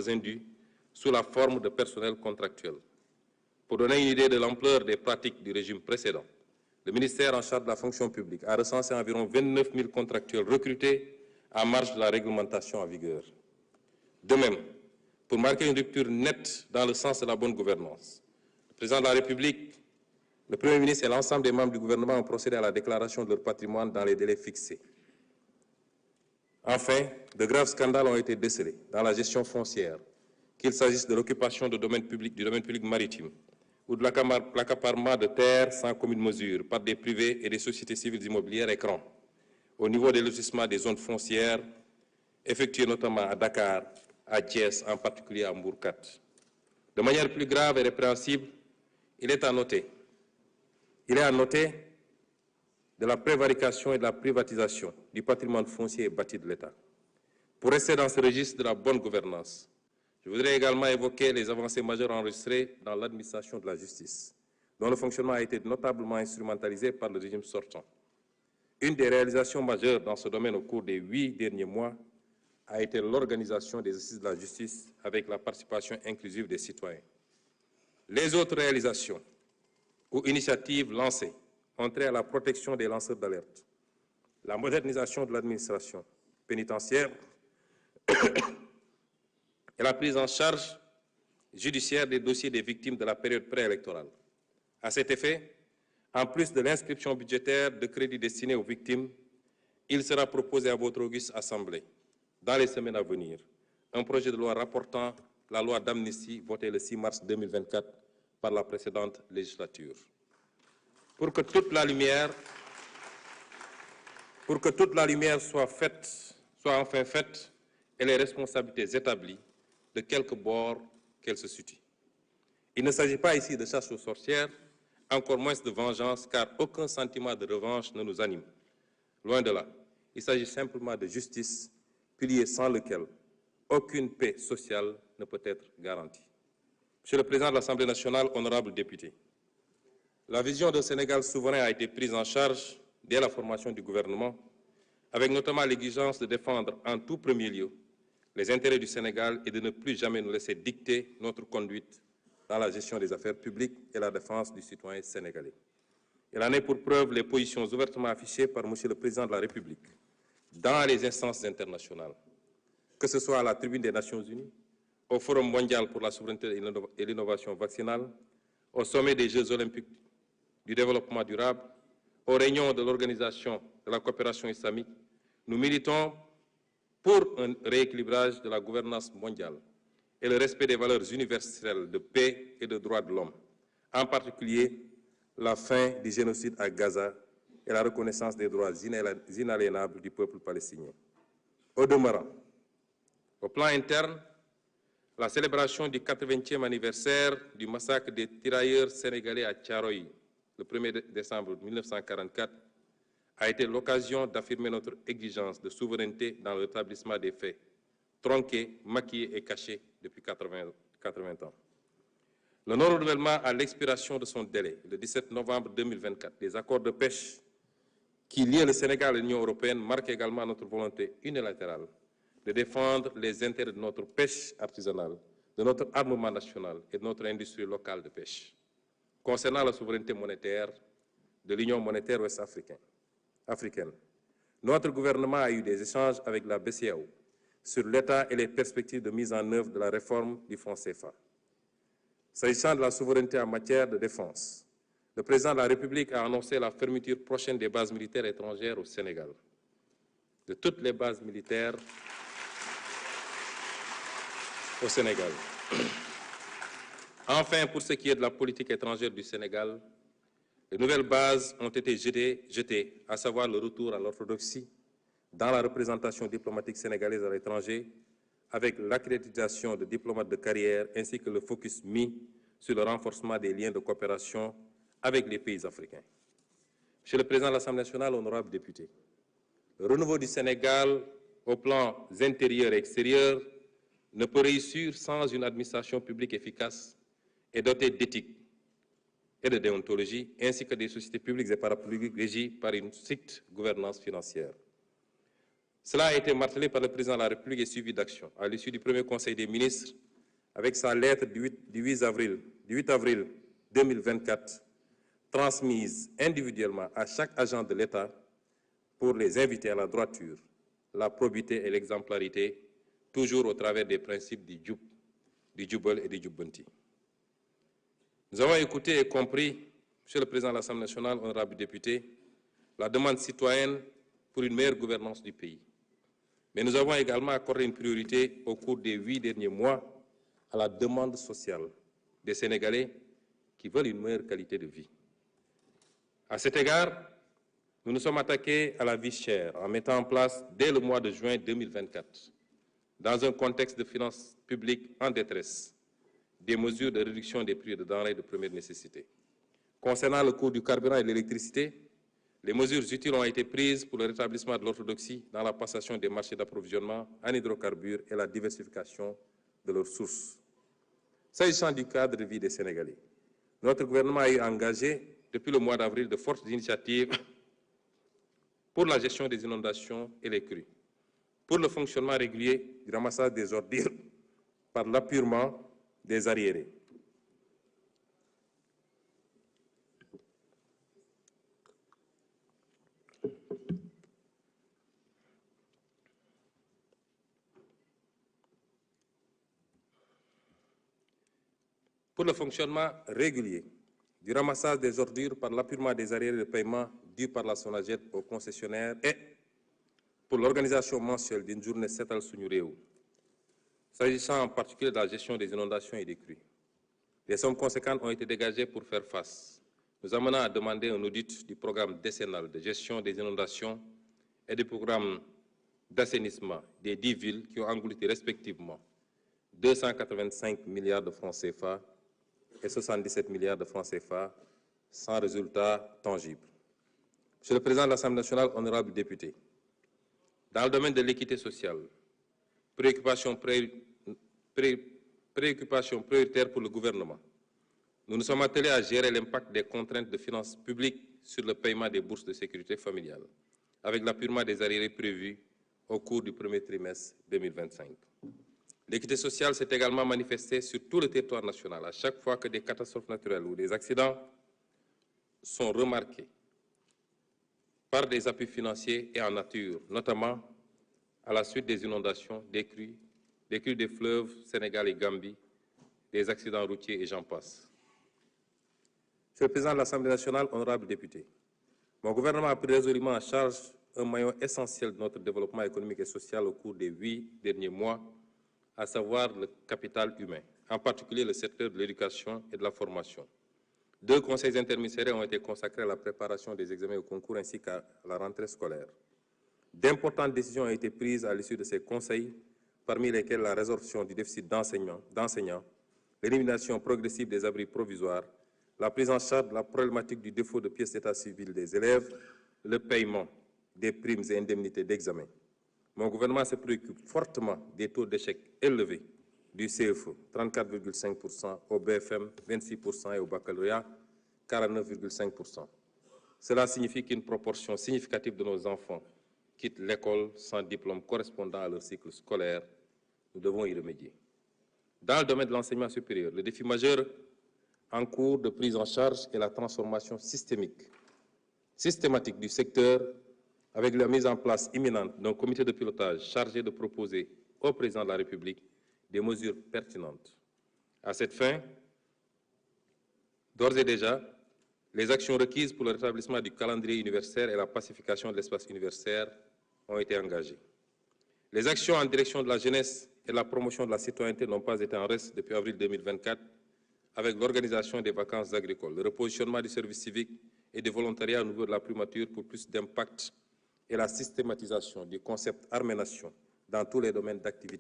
indus sous la forme de personnel contractuel. Pour donner une idée de l'ampleur des pratiques du régime précédent, le ministère en charge de la fonction publique a recensé environ 29 000 contractuels recrutés en marge de la réglementation en vigueur. De même, pour marquer une rupture nette dans le sens de la bonne gouvernance, le président de la République, le Premier ministre et l'ensemble des membres du gouvernement ont procédé à la déclaration de leur patrimoine dans les délais fixés. Enfin, de graves scandales ont été décelés dans la gestion foncière, qu'il s'agisse de l'occupation du domaine public maritime ou de l'accaparement de terres sans commune mesure par des privés et des sociétés civiles immobilières écrans, au niveau des lotissements des zones foncières, effectuées notamment à Dakar, à Thiès, en particulier à Mbourkat. De manière plus grave et répréhensible, il est à noter de la prévarication et de la privatisation du patrimoine foncier et bâti de l'État. Pour rester dans ce registre de la bonne gouvernance, je voudrais également évoquer les avancées majeures enregistrées dans l'administration de la justice, dont le fonctionnement a été notablement instrumentalisé par le régime sortant. Une des réalisations majeures dans ce domaine au cours des 8 derniers mois a été l'organisation des assises de la justice avec la participation inclusive des citoyens. Les autres réalisations ou initiatives lancées ont trait à la protection des lanceurs d'alerte, la modernisation de l'administration pénitentiaire et la prise en charge judiciaire des dossiers des victimes de la période préélectorale. À cet effet, en plus de l'inscription budgétaire de crédits destinés aux victimes, il sera proposé à votre auguste Assemblée, dans les semaines à venir, un projet de loi rapportant la loi d'amnistie votée le 6 mars 2024 par la précédente législature. Pour que toute la lumière soit enfin faite et les responsabilités établies, de quelque bord qu'elles se situent. Il ne s'agit pas ici de chasse aux sorcières, encore moins de vengeance, car aucun sentiment de revanche ne nous anime. Loin de là, il s'agit simplement de justice, pilier sans lequel aucune paix sociale ne peut être garantie. Monsieur le Président de l'Assemblée nationale, honorables députés, la vision d'un Sénégal souverain a été prise en charge dès la formation du gouvernement, avec notamment l'exigence de défendre en tout premier lieu les intérêts du Sénégal et de ne plus jamais nous laisser dicter notre conduite dans la gestion des affaires publiques et la défense du citoyen sénégalais. Il en est pour preuve les positions ouvertement affichées par M. le Président de la République dans les instances internationales, que ce soit à la tribune des Nations Unies, au Forum mondial pour la souveraineté et l'innovation vaccinale, au sommet des Jeux olympiques du développement durable, aux réunions de l'Organisation de la coopération islamique. Nous militons pour un rééquilibrage de la gouvernance mondiale et le respect des valeurs universelles de paix et de droits de l'homme, en particulier la fin du génocide à Gaza et la reconnaissance des droits inaliénables du peuple palestinien. Au demeurant, au plan interne, la célébration du 80e anniversaire du massacre des tirailleurs sénégalais à Thiaroye, le 1er décembre 1944, a été l'occasion d'affirmer notre exigence de souveraineté dans le rétablissement des faits, tronqués, maquillés et cachés depuis 80 ans. Le non-renouvellement à l'expiration de son délai, le 17 novembre 2024, des accords de pêche qui lient le Sénégal et l'Union européenne marque également notre volonté unilatérale de défendre les intérêts de notre pêche artisanale, de notre armement national et de notre industrie locale de pêche. Concernant la souveraineté monétaire de l'Union monétaire ouest-africaine, notre gouvernement a eu des échanges avec la BCEAO sur l'état et les perspectives de mise en œuvre de la réforme du franc CFA. S'agissant de la souveraineté en matière de défense, le président de la République a annoncé la fermeture prochaine des bases militaires étrangères au Sénégal. De toutes les bases militaires au Sénégal. Enfin, pour ce qui est de la politique étrangère du Sénégal, les nouvelles bases ont été jetées, à savoir le retour à l'orthodoxie dans la représentation diplomatique sénégalaise à l'étranger, avec l'accréditation de diplomates de carrière ainsi que le focus mis sur le renforcement des liens de coopération avec les pays africains. Monsieur le Président de l'Assemblée nationale, honorables députés, le renouveau du Sénégal au plan intérieur et extérieur ne peut réussir sans une administration publique efficace et dotée d'éthique et de déontologie, ainsi que des sociétés publiques et parapubliques régies par une stricte gouvernance financière. Cela a été martelé par le président de la République et suivi d'actions. À l'issue du premier Conseil des ministres, avec sa lettre du 8 avril 2024, transmise individuellement à chaque agent de l'État pour les inviter à la droiture, la probité et l'exemplarité, toujours au travers des principes du Jubal et du Jubbanti. Nous avons écouté et compris, Monsieur le Président de l'Assemblée nationale, honorable député, la demande citoyenne pour une meilleure gouvernance du pays. Mais nous avons également accordé une priorité au cours des 8 derniers mois à la demande sociale des Sénégalais qui veulent une meilleure qualité de vie. À cet égard, nous nous sommes attaqués à la vie chère en mettant en place, dès le mois de juin 2024, dans un contexte de finances publiques en détresse, des mesures de réduction des prix de denrées de première nécessité. Concernant le coût du carburant et de l'électricité, les mesures utiles ont été prises pour le rétablissement de l'orthodoxie dans la passation des marchés d'approvisionnement en hydrocarbures et la diversification de leurs sources. S'agissant du cadre de vie des Sénégalais, notre gouvernement a engagé depuis le mois d'avril de fortes initiatives pour la gestion des inondations et les crues, pour le fonctionnement régulier du ramassage des ordures par l'appurement des arriérés. Pour le fonctionnement régulier du ramassage des ordures par l'appurement des arriérés de paiement dus par la SONAGED aux concessionnaires et pour l'organisation mensuelle d'une journée Setal Suñu Réew, s'agissant en particulier de la gestion des inondations et des crues. Des sommes conséquentes ont été dégagées pour faire face, nous amenant à demander un audit du programme décennal de gestion des inondations et du programme d'assainissement des 10 villes qui ont englouti respectivement 285 milliards de francs CFA et 77 milliards de francs CFA sans résultat tangible. Monsieur le Président de l'Assemblée nationale, honorables députés, dans le domaine de l'équité sociale, préoccupation prioritaire pour le gouvernement, nous nous sommes attelés à gérer l'impact des contraintes de finances publiques sur le paiement des bourses de sécurité familiale, avec l'appurement des arriérés prévus au cours du premier trimestre 2025. L'équité sociale s'est également manifestée sur tout le territoire national à chaque fois que des catastrophes naturelles ou des accidents sont remarqués par des appuis financiers et en nature, notamment à la suite des inondations, des crues des fleuves Sénégal et Gambie, des accidents routiers et j'en passe. Monsieur le Président de l'Assemblée nationale, honorables députés, mon gouvernement a pris résolument en charge un maillon essentiel de notre développement économique et social au cours des 8 derniers mois, à savoir le capital humain, en particulier le secteur de l'éducation et de la formation. 2 conseils interministériels ont été consacrés à la préparation des examens au concours ainsi qu'à la rentrée scolaire. D'importantes décisions ont été prises à l'issue de ces conseils, parmi lesquelles la résorption du déficit d'enseignants, l'élimination progressive des abris provisoires, la prise en charge de la problématique du défaut de pièces d'état civil des élèves, le paiement des primes et indemnités d'examen. Mon gouvernement se préoccupe fortement des taux d'échec élevés du CFE, 34,5%, au BFM, 26% et au baccalauréat, 49,5%. Cela signifie qu'une proportion significative de nos enfants quittent l'école sans diplôme correspondant à leur cycle scolaire. Nous devons y remédier. Dans le domaine de l'enseignement supérieur, le défi majeur en cours de prise en charge est la transformation systématique du secteur avec la mise en place imminente d'un comité de pilotage chargé de proposer au Président de la République des mesures pertinentes. À cette fin, d'ores et déjà, les actions requises pour le rétablissement du calendrier universitaire et la pacification de l'espace universitaire ont été engagées. Les actions en direction de la jeunesse et de la promotion de la citoyenneté n'ont pas été en reste depuis avril 2024 avec l'organisation des vacances agricoles, le repositionnement du service civique et du volontariat au niveau de la primature pour plus d'impact et la systématisation du concept armée-nation dans tous les domaines d'activité